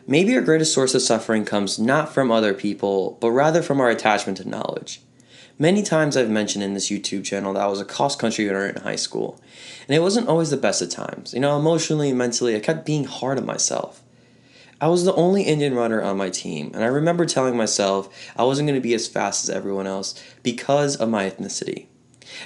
Maybe our greatest source of suffering comes not from other people, but rather from our attachment to knowledge. Many times I've mentioned in this YouTube channel that I was a cross-country runner in high school, and it wasn't always the best of times. Emotionally and mentally, I kept being hard on myself. I was the only Indian runner on my team, and I remember telling myself I wasn't going to be as fast as everyone else because of my ethnicity.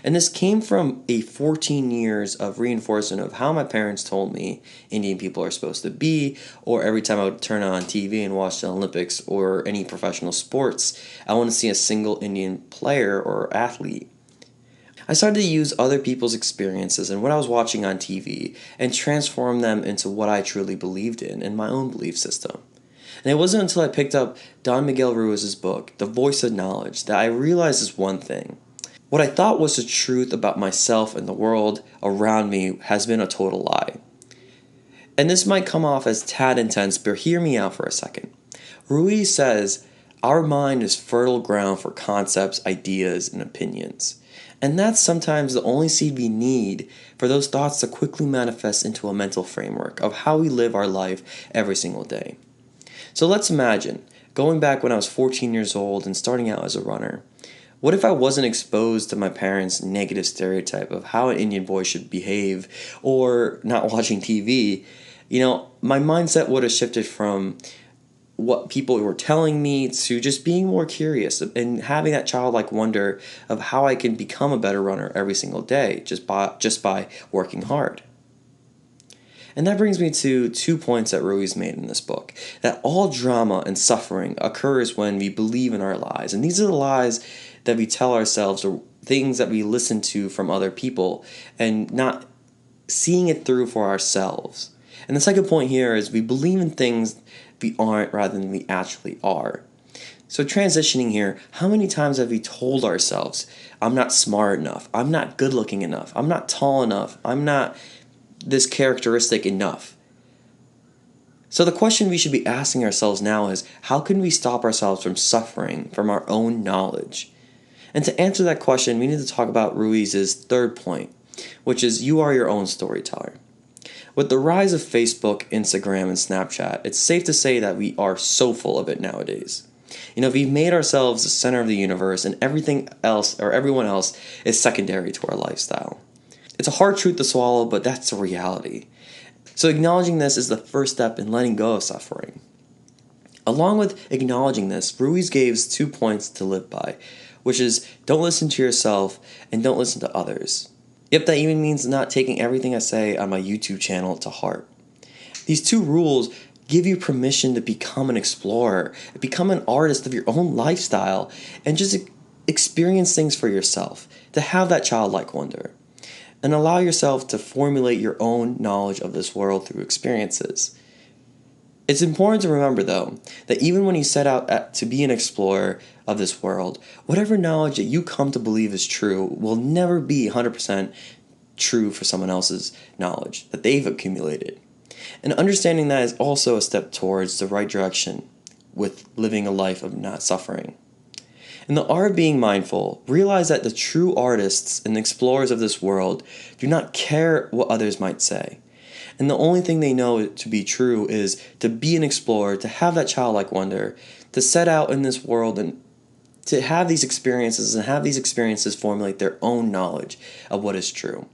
And this came from a 14 years of reinforcement of how my parents told me Indian people are supposed to be, or every time I would turn on TV and watch the Olympics or any professional sports, I want to see a single Indian player or athlete. I started to use other people's experiences and what I was watching on TV and transform them into what I truly believed in my own belief system. And it wasn't until I picked up Don Miguel Ruiz's book, The Voice of Knowledge, that I realized this one thing. What I thought was the truth about myself and the world around me has been a total lie. And this might come off as tad intense, but hear me out for a second. Ruiz says, our mind is fertile ground for concepts, ideas, and opinions. And that's sometimes the only seed we need for those thoughts to quickly manifest into a mental framework of how we live our life every single day. So let's imagine, going back when I was 14 years old and starting out as a runner. What if I wasn't exposed to my parents' negative stereotype of how an Indian boy should behave or not watching TV? My mindset would have shifted from what people were telling me to just being more curious and having that childlike wonder of how I can become a better runner every single day just by working hard. And that brings me to 2 points that Ruiz made in this book, that all drama and suffering occurs when we believe in our lies. And these are the lies that we tell ourselves or things that we listen to from other people and not seeing it through for ourselves. And the second point here is we believe in things we aren't rather than we actually are. So transitioning here, how many times have we told ourselves, I'm not smart enough, I'm not good looking enough, I'm not tall enough, I'm not this characteristic enough? So the question we should be asking ourselves now is, how can we stop ourselves from suffering from our own knowledge? And to answer that question, we need to talk about Ruiz's third point, which is you are your own storyteller. With the rise of Facebook, Instagram, and Snapchat, it's safe to say that we are so full of it nowadays. We've made ourselves the center of the universe, and everything else or everyone else is secondary to our lifestyle. It's a hard truth to swallow, but that's the reality. So acknowledging this is the first step in letting go of suffering. Along with acknowledging this, Ruiz gives 2 points to live by, which is don't listen to yourself and don't listen to others. Yep, that even means not taking everything I say on my YouTube channel to heart. These 2 rules give you permission to become an explorer, become an artist of your own lifestyle, and just experience things for yourself, to have that childlike wonder. And allow yourself to formulate your own knowledge of this world through experiences. It's important to remember, though, that even when you set out to be an explorer of this world, whatever knowledge that you come to believe is true will never be 100% true for someone else's knowledge that they've accumulated. And understanding that is also a step towards the right direction with living a life of not suffering. In the art of being mindful, realize that the true artists and explorers of this world do not care what others might say. And the only thing they know to be true is to be an explorer, to have that childlike wonder, to set out in this world and to have these experiences and have these experiences formulate their own knowledge of what is true.